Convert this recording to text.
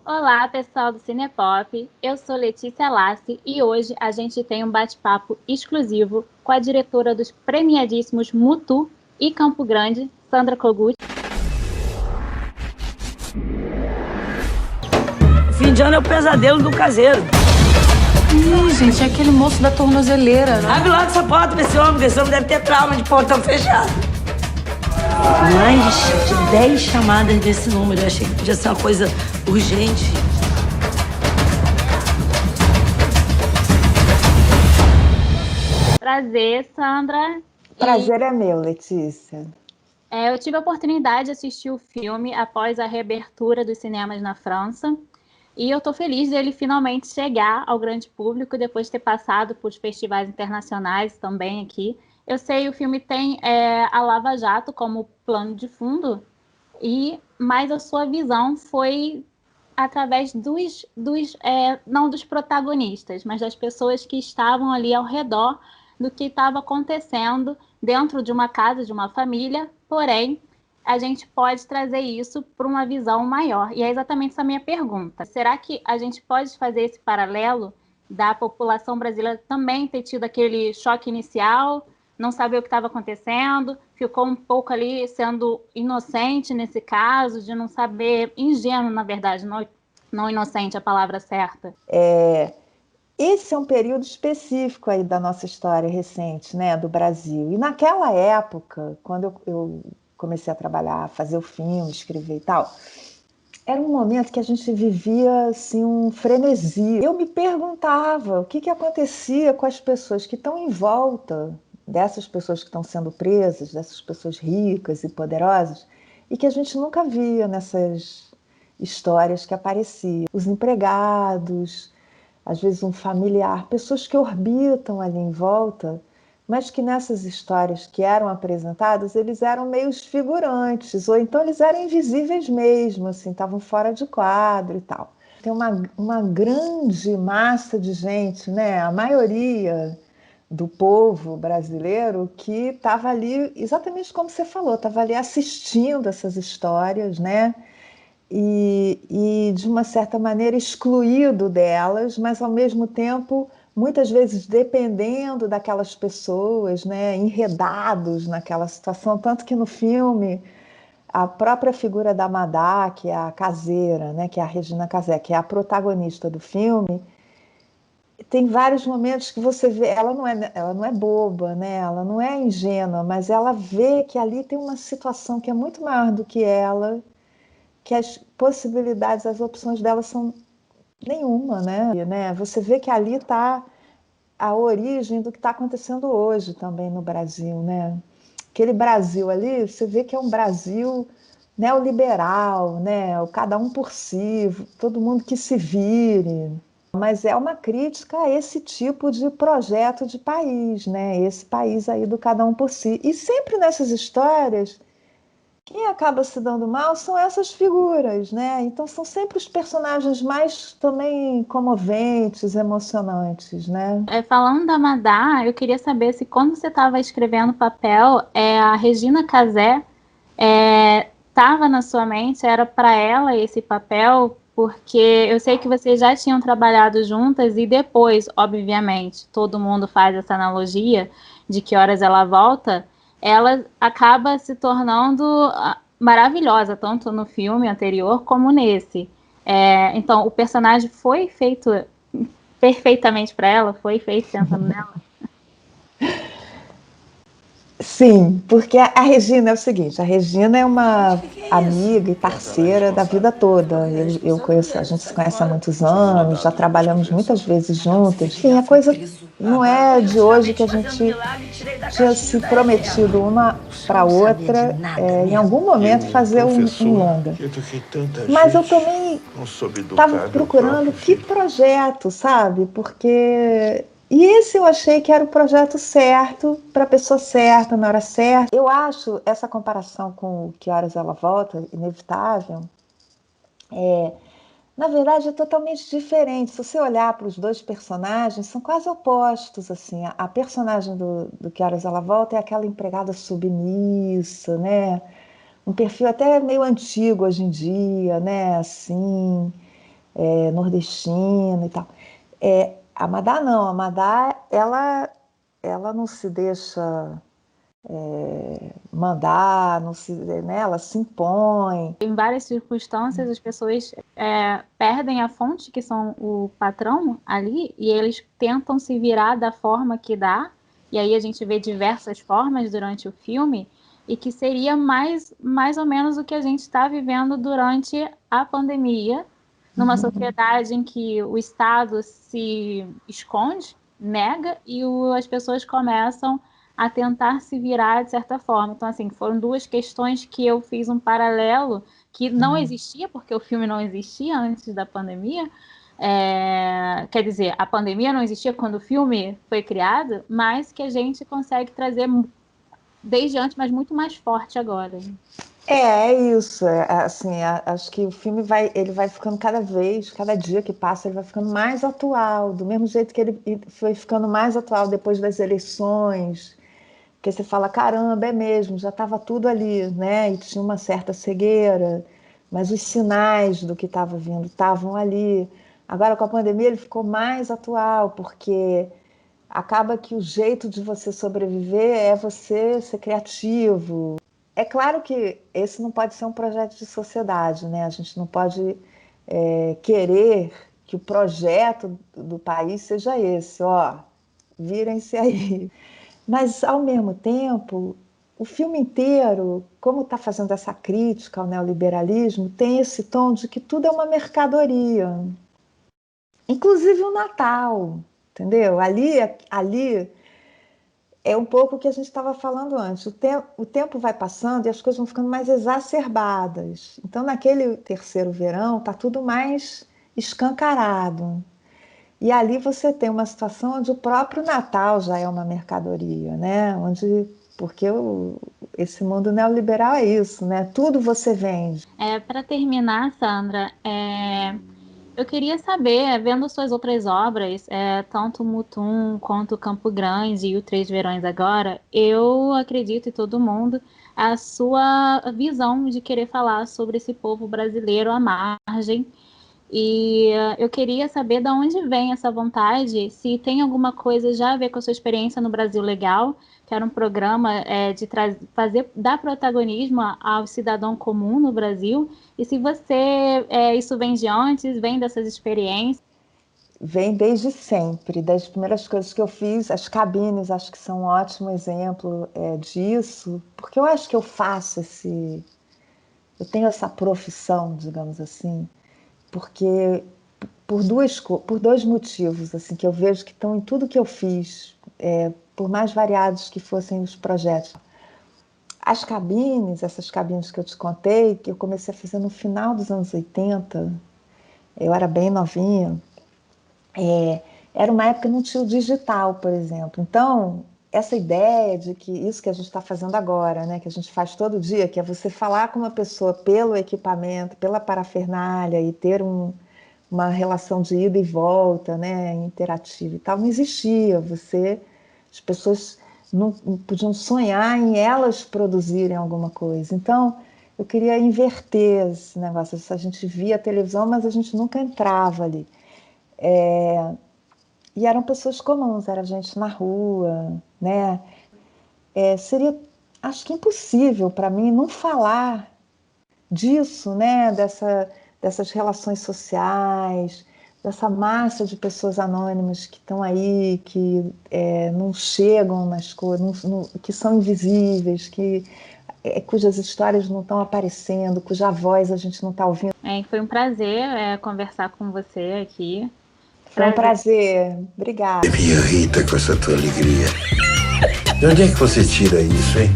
Olá, pessoal do Cinepop. Eu sou Letícia Lassi e hoje a gente tem um bate-papo exclusivo com a diretora dos premiadíssimos Mutu e Campo Grande, Sandra Kogut. Fim de ano é o pesadelo do caseiro. Ih, gente, é aquele moço da tornozeleira, né? Abre logo essa porta pra esse homem deve ter trauma de portão fechado. Mais de 10 chamadas desse número. Eu achei que podia ser uma coisa urgente. Prazer, Sandra. Prazer é meu, Letícia. Eu tive a oportunidade de assistir o filme após a reabertura dos cinemas na França. E eu estou feliz dele finalmente chegar ao grande público, depois de ter passado por festivais internacionais também aqui. Eu sei, o filme tem a Lava Jato como plano de fundo, mas a sua visão foi através não dos protagonistas, mas das pessoas que estavam ali ao redor do que estava acontecendo dentro de uma casa, de uma família, porém, a gente pode trazer isso para uma visão maior. E é exatamente essa minha pergunta. Será que a gente pode fazer esse paralelo da população brasileira também ter tido aquele choque inicial, não saber o que estava acontecendo, ficou um pouco ali sendo inocente nesse caso, de não saber, ingênuo, na verdade, não inocente, a palavra certa. Esse é um período específico aí da nossa história recente, né, do Brasil. E naquela época, quando eu comecei a trabalhar, fazer o filme, escrever e tal, era um momento que a gente vivia assim, um frenesi. Eu me perguntava o que acontecia com as pessoas que estão em volta dessas pessoas que estão sendo presas, dessas pessoas ricas e poderosas, e que a gente nunca via nessas histórias que apareciam. Os empregados, às vezes um familiar, pessoas que orbitam ali em volta, mas que nessas histórias que eram apresentadas, eles eram meio figurantes, ou então eles eram invisíveis mesmo, assim, estavam fora de quadro e tal. Tem uma grande massa de gente, né? A maioria do povo brasileiro que estava ali, exatamente como você falou, estava ali assistindo essas histórias, né? E, de uma certa maneira, excluído delas, mas, ao mesmo tempo, muitas vezes dependendo daquelas pessoas, né, enredados naquela situação. Tanto que no filme, a própria figura da Madá, que é a caseira, né, que é a Regina Casé, que é a protagonista do filme, tem vários momentos que você vê, ela não é boba, né? Ela não é ingênua, mas ela vê que ali tem uma situação que é muito maior do que ela, que as possibilidades, as opções dela são nenhuma, né? Você vê que ali está a origem do que está acontecendo hoje também no Brasil, né? Aquele Brasil ali, você vê que é um Brasil neoliberal, né? O cada um por si, todo mundo que se vire. Mas é uma crítica a esse tipo de projeto de país, né? Esse país aí do cada um por si. E sempre nessas histórias, quem acaba se dando mal são essas figuras, né? Então são sempre os personagens mais também comoventes, emocionantes, né? Falando da Madá, eu queria saber se quando você estava escrevendo o papel, a Regina Casé estava na sua mente, era para ela esse papel, porque eu sei que vocês já tinham trabalhado juntas e depois, obviamente, todo mundo faz essa analogia de que horas ela volta, ela acaba se tornando maravilhosa, tanto no filme anterior como nesse. Então, o personagem foi feito perfeitamente para ela, foi feito pensando nela. Sim, porque a Regina é o seguinte, a Regina é uma amiga e parceira da vida toda. Eu conheço, a gente se conhece há muitos anos, já trabalhamos muitas vezes juntas. Enfim, a coisa não é de hoje que a gente tinha se prometido uma para outra, em algum momento fazer um longa. Mas eu também estava procurando que projeto, sabe? Porque e esse eu achei que era o projeto certo, para a pessoa certa, na hora certa. Eu acho essa comparação com o Que Horas Ela Volta, inevitável, na verdade é totalmente diferente. Se você olhar para os dois personagens, são quase opostos. Assim. A personagem do Que Horas Ela Volta é aquela empregada submissa, né? Um perfil até meio antigo hoje em dia, né? Assim, nordestina e tal. A Madá não, a Madá, ela não se deixa mandar, não se, né, ela se impõe. Em várias circunstâncias, as pessoas perdem a fonte, que são o patrão ali, e eles tentam se virar da forma que dá, e aí a gente vê diversas formas durante o filme, e que seria mais ou menos o que a gente está vivendo durante a pandemia, numa sociedade em que o Estado se esconde, nega, e as pessoas começam a tentar se virar de certa forma. Então, assim, foram duas questões que eu fiz um paralelo que não existia, porque o filme não existia antes da pandemia. Quer dizer, a pandemia não existia quando o filme foi criado, mas que a gente consegue trazer desde antes, mas muito mais forte agora. É isso. Assim, acho que o filme ele vai ficando cada dia que passa, ele vai ficando mais atual, do mesmo jeito que ele foi ficando mais atual depois das eleições, porque você fala, caramba, é mesmo, já estava tudo ali, né? E tinha uma certa cegueira, mas os sinais do que estava vindo estavam ali. Agora, com a pandemia, ele ficou mais atual, porque acaba que o jeito de você sobreviver é você ser criativo. É claro que esse não pode ser um projeto de sociedade, né? A gente não pode querer que o projeto do país seja esse, ó, virem-se aí. Mas, ao mesmo tempo, o filme inteiro, como está fazendo essa crítica ao neoliberalismo, tem esse tom de que tudo é uma mercadoria, inclusive o Natal, entendeu? Ali é um pouco o que a gente estava falando antes. O tempo vai passando e as coisas vão ficando mais exacerbadas. Então, naquele terceiro verão, está tudo mais escancarado. E ali você tem uma situação onde o próprio Natal já é uma mercadoria, né? Porque esse mundo neoliberal é isso, né? Tudo você vende. Para terminar, Sandra, eu queria saber, vendo suas outras obras, tanto Mutum quanto Campo Grande e o Três Verões agora, eu acredito em todo mundo a sua visão de querer falar sobre esse povo brasileiro à margem. E eu queria saber de onde vem essa vontade, se tem alguma coisa já a ver com a sua experiência no Brasil Legal, que era um programa de dar protagonismo ao cidadão comum no Brasil, e se isso vem de antes, vem dessas experiências. Vem desde sempre, das primeiras coisas que eu fiz, as cabines acho que são um ótimo exemplo disso, porque eu acho que eu tenho essa profissão, digamos assim, porque por dois motivos assim, que eu vejo que estão em tudo que eu fiz, por mais variados que fossem os projetos. As cabines, essas cabines que eu te contei, que eu comecei a fazer no final dos anos 80, eu era bem novinha, era uma época que não tinha o digital, por exemplo. Então, essa ideia de que isso que a gente está fazendo agora, né, que a gente faz todo dia, que é você falar com uma pessoa pelo equipamento, pela parafernália e ter uma relação de ida e volta, né, interativa e tal, não existia. As pessoas não podiam sonhar em elas produzirem alguma coisa. Então, eu queria inverter esse negócio. A gente via a televisão, mas a gente nunca entrava ali. E eram pessoas comuns, era gente na rua, né? Seria, acho que impossível para mim não falar disso, né? Dessas relações sociais, dessa massa de pessoas anônimas que estão aí, que não chegam nas coisas, que são invisíveis, cujas histórias não estão aparecendo, cuja voz a gente não está ouvindo. Foi um prazer conversar com você aqui. Foi um prazer. Obrigada. Me irrita com essa tua alegria. De onde é que você tira isso, hein?